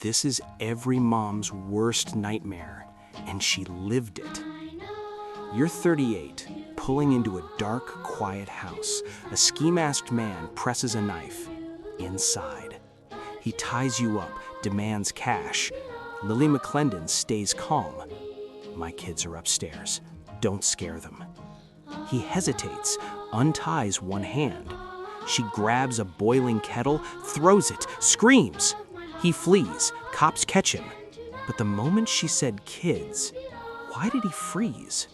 This is every mom's worst nightmare, and she lived it. You're 38, pulling into a dark, quiet house. A ski-masked man presses a knife. Inside. He ties you up, demands cash. Lily McClendon stays calm. My kids are upstairs. Don't scare them. He hesitates, unties one hand. She grabs a boiling kettle, throws it, screams. He flees. Cops catch him. But the moment she said kids, why did he freeze?